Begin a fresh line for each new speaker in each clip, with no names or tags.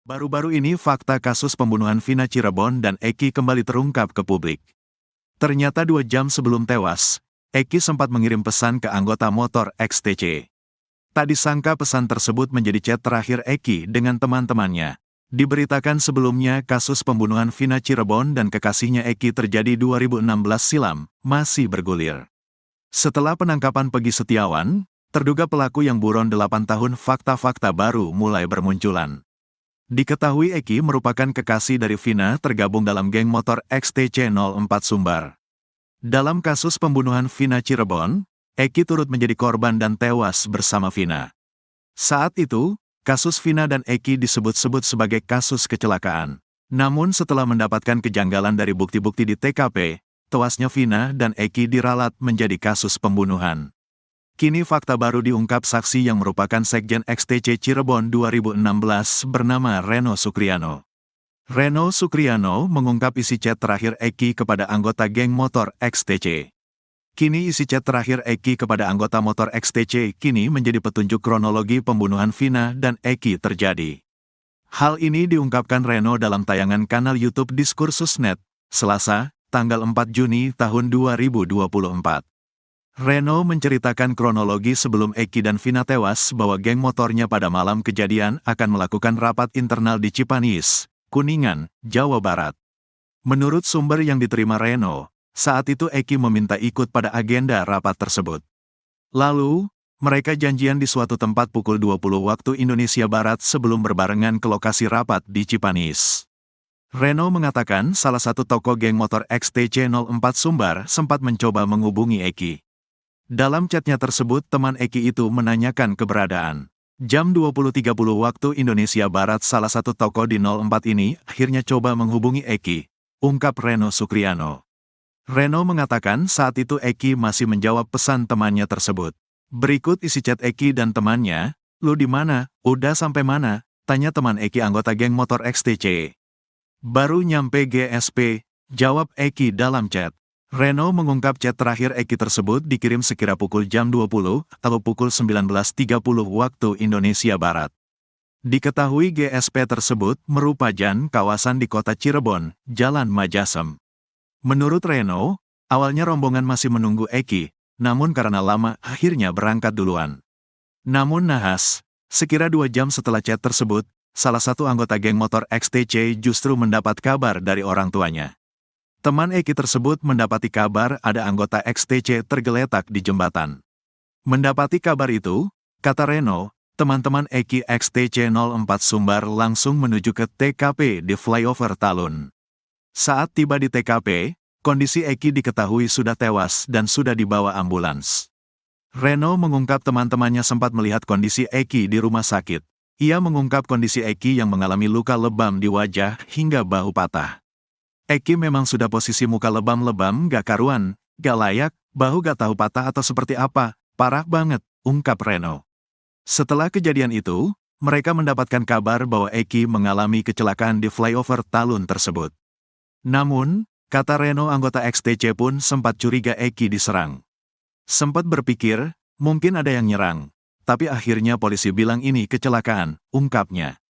Baru-baru ini fakta kasus pembunuhan Vina Cirebon dan Eki kembali terungkap ke publik. Ternyata 2 jam sebelum tewas, Eki sempat mengirim pesan ke anggota motor XTC. Tak disangka pesan tersebut menjadi chat terakhir Eki dengan teman-temannya. Diberitakan sebelumnya kasus pembunuhan Vina Cirebon dan kekasihnya Eki terjadi 2016 silam, masih bergulir. Setelah penangkapan Peggy Setiawan, terduga pelaku yang buron 8 tahun, fakta-fakta baru mulai bermunculan. Diketahui Eki merupakan kekasih dari Vina tergabung dalam geng motor XTC 04 Sumbar. Dalam kasus pembunuhan Vina Cirebon, Eki turut menjadi korban dan tewas bersama Vina. Saat itu, kasus Vina dan Eki disebut-sebut sebagai kasus kecelakaan. Namun setelah mendapatkan kejanggalan dari bukti-bukti di TKP, tewasnya Vina dan Eki diralat menjadi kasus pembunuhan. Kini fakta baru diungkap saksi yang merupakan Sekjen XTC Cirebon 2016 bernama Reno Sukriano. Reno Sukriano mengungkap isi chat terakhir Eki kepada anggota geng motor XTC. Kini isi chat terakhir Eki kepada anggota motor XTC kini menjadi petunjuk kronologi pembunuhan Vina dan Eki terjadi. Hal ini diungkapkan Reno dalam tayangan kanal YouTube Diskursus.net, Selasa, tanggal 4 Juni tahun 2024. Reno menceritakan kronologi sebelum Eki dan Vina tewas bahwa geng motornya pada malam kejadian akan melakukan rapat internal di Cipanis, Kuningan, Jawa Barat. Menurut sumber yang diterima Reno, saat itu Eki meminta ikut pada agenda rapat tersebut. Lalu, mereka janjian di suatu tempat pukul 20 waktu Indonesia Barat sebelum berbarengan ke lokasi rapat di Cipanis. Reno mengatakan salah satu tokoh geng motor XTC 04 Sumbar sempat mencoba menghubungi Eki. Dalam chatnya tersebut teman Eki itu menanyakan keberadaan. Jam 20.30 waktu Indonesia Barat salah satu tokoh di 04 ini akhirnya coba menghubungi Eki, ungkap Reno Sukriano. Reno mengatakan saat itu Eki masih menjawab pesan temannya tersebut. Berikut isi chat Eki dan temannya, "Lu di mana? Udah sampai mana?" tanya teman Eki anggota geng motor XTC. "Baru nyampe GSP, jawab Eki dalam chat. Reno mengungkap chat terakhir Eki tersebut dikirim sekira pukul jam 20 atau pukul 19.30 waktu Indonesia Barat. Diketahui GSP tersebut merupakan kawasan di kota Cirebon, Jalan Majasem. Menurut Reno, awalnya rombongan masih menunggu Eki, namun karena lama akhirnya berangkat duluan. Namun nahas, sekira 2 jam setelah chat tersebut, salah satu anggota geng motor XTC justru mendapat kabar dari orang tuanya. Teman Eki tersebut mendapati kabar ada anggota XTC tergeletak di jembatan. Mendapati kabar itu, kata Reno, teman-teman Eki XTC 04 Sumbar langsung menuju ke TKP di flyover Talun. Saat tiba di TKP, kondisi Eki diketahui sudah tewas dan sudah dibawa ambulans. Reno mengungkap teman-temannya sempat melihat kondisi Eki di rumah sakit. Ia mengungkap kondisi Eki yang mengalami luka lebam di wajah hingga bahu patah. Eki memang sudah posisi muka lebam-lebam gak karuan, gak layak, bahu gak tahu patah atau seperti apa, parah banget, ungkap Reno. Setelah kejadian itu, mereka mendapatkan kabar bahwa Eki mengalami kecelakaan di flyover Talun tersebut. Namun, kata Reno anggota XTC pun sempat curiga Eki diserang. Sempat berpikir, mungkin ada yang nyerang, tapi akhirnya polisi bilang ini kecelakaan, ungkapnya.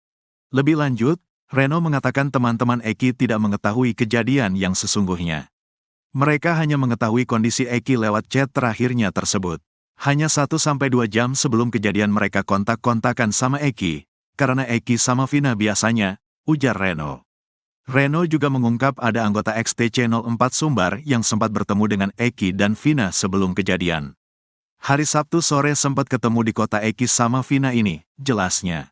Lebih lanjut, Reno mengatakan teman-teman Eki tidak mengetahui kejadian yang sesungguhnya. Mereka hanya mengetahui kondisi Eki lewat chat terakhirnya tersebut. Hanya 1-2 jam sebelum kejadian mereka kontak-kontakan sama Eki, karena Eki sama Vina biasanya, ujar Reno. Reno juga mengungkap ada anggota XTC 04 Sumbar yang sempat bertemu dengan Eki dan Vina sebelum kejadian. Hari Sabtu sore sempat ketemu di kota Eki sama Vina ini, jelasnya.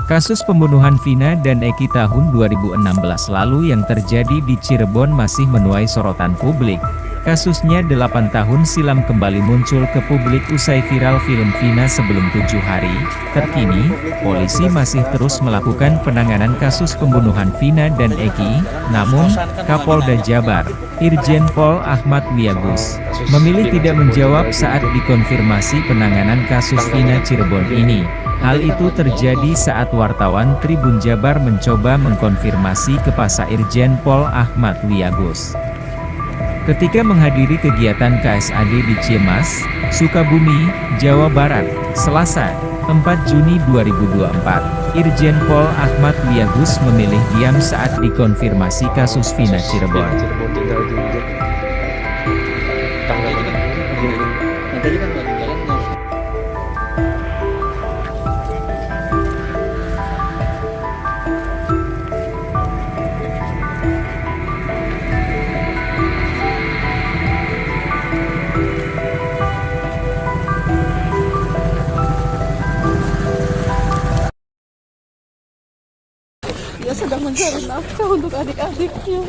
Kasus pembunuhan Vina dan Eki tahun 2016 lalu yang terjadi di Cirebon masih menuai sorotan publik. Kasusnya 8 tahun silam kembali muncul ke publik usai viral film Vina sebelum 7 hari. Terkini, polisi masih terus melakukan penanganan kasus pembunuhan Vina dan Eki, namun, Kapolda Jabar, Irjen Pol Ahmad Wiyagus, memilih tidak menjawab saat dikonfirmasi penanganan kasus Vina Cirebon ini. Hal itu terjadi saat wartawan Tribun Jabar mencoba mengkonfirmasi ke Pak Irjen Pol Ahmad Wiyagus. ketika menghadiri kegiatan KSAD di Ciamis, Sukabumi, Jawa Barat, Selasa, 4 Juni 2024. Irjen Pol Ahmad Wiyagus memilih diam saat dikonfirmasi kasus Vina Cirebon.
Dia sedang mencari nafkah untuk adik-adiknya.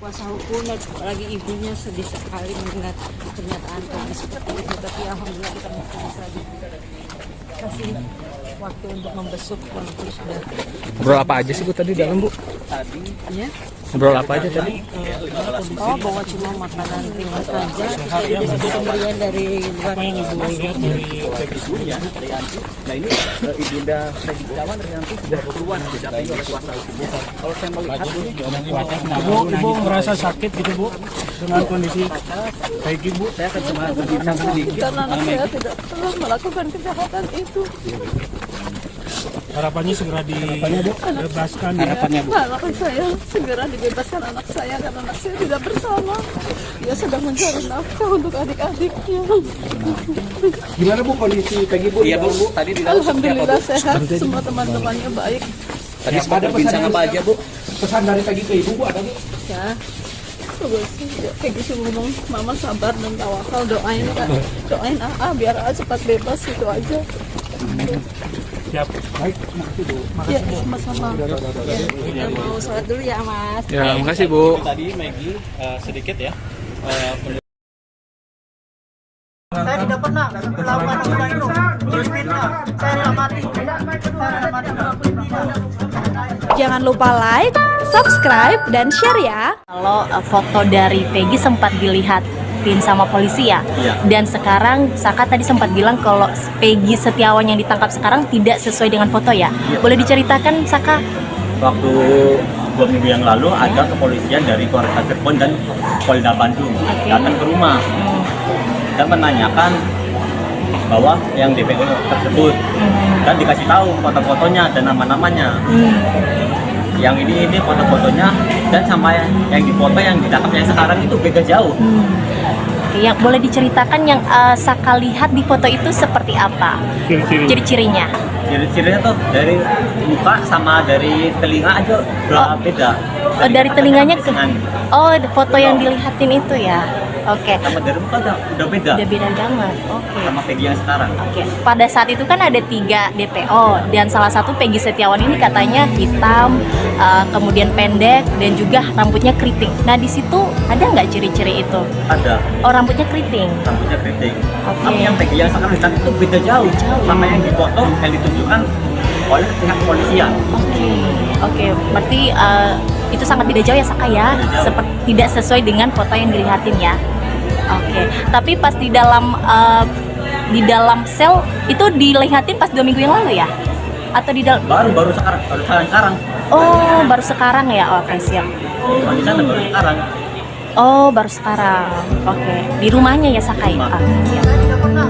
Kuasa hukum dan apalagi ibunya sedih sekali mendengar pernyataan kami seperti itu. Tapi alhamdulillah kita masih bisa dikasih waktu untuk membesuk walaupun sudah.
Ngobrol apa aja sih Bu tadi dalam Bu?
Tadi ya.
Ngobrol apa aja tadi?
Oh, bawa cuma makanan ringan saja. Itu pemberian dari luar yang ibu lihat dari
ya. Nah ini Ibunda Peggy Setiawan nanti sudah keluar didampingi oleh kuasa hukumnya. Kalau saya melihat
Ibu merasa sakit gitu Bu dengan kondisi Peggy Bu?
saya akan cuma berbincang sedikit.
karena anak saya tidak pernah melakukan kejahatan itu.
Harapannya segera dibebaskan ya.
Harapan saya segera dibebaskan anak saya karena anak saya tidak bersalah. Dia sedang mencari nafkah untuk adik-adiknya.
Gimana Bu kondisi Peggy Bu?
Iya Bu, tadi di dalam seperti apa Bu?
Alhamdulillah sehat, semua teman-temannya baik.
Tadi sempat berbincang apa aja Bu?
Pesan dari Peggy ke Ibu Bu ada Bu?
Ya, kayak gitu ngomong, mama sabar dan tawakal, doain AA biar AA cepat bebas, itu aja.
Siap. Baik, makasih Bu.
Ya, sama-sama. Ya, mau sholat dulu ya Mas.
Ya, makasih Bu.
Tadi Maggie sedikit ya.
Saya tidak pernah melakukan hubungan itu. Terus fitnah. Saya tidak mati.
Jangan lupa like, subscribe, dan share ya. Kalau foto dari Peggy sempat dilihatin sama polisi ya.
Iya.
Dan sekarang Saka tadi sempat bilang kalau Peggy Setiawan yang ditangkap sekarang tidak sesuai dengan foto ya. Boleh diceritakan Saka?
Waktu 2 minggu yang lalu ada kepolisian dari Polres Cirebon dan Polda Bandung datang ke rumah dan menanyakan bahwa yang DPO tersebut dan dikasih tahu foto-fotonya dan nama-namanya. Yang ini foto-fotonya dan sama yang dipoto yang ditangkap yang sekarang itu beda jauh.
Yang boleh diceritakan yang Saka lihat di foto itu seperti apa? Ciri-cirinya?
Ciri-cirinya tuh dari muka sama dari telinga aja udah beda.
Oh, dari telinganya ke...
dengan
Oh, foto yang dilihatin itu ya. Oke.
sama dari muka udah beda.
Udah beda banget. Oke.
Sama Peggy yang sekarang.
Oke. Pada saat itu kan ada 3 DPO dan salah satu Peggy Setiawan ini katanya hitam, kemudian pendek dan juga rambutnya keriting. Nah di situ ada nggak ciri-ciri itu?
Ada.
Oh, rambutnya keriting.
Rambutnya keriting.
Oke.
Tapi yang Peggy yang sekarang ditangkap itu beda jauh. Sama yang dipoto yang ditunjukkan oleh pihak kepolisian.
Oke. Berarti itu sangat beda jauh ya Saka ya. Seperti tidak sesuai dengan foto yang dilihatin ya. Oke. Tapi pas di dalam sel itu dilihatin pas 2 minggu yang lalu ya? Atau di dalam?
Baru sekarang.
Oh, baru sekarang ya. Oke, siap.
Di sana baru sekarang.
Oh, baru sekarang. Oke. Di rumahnya ya Saka ya?
Rumah.
Siap.
Saya tidak pernah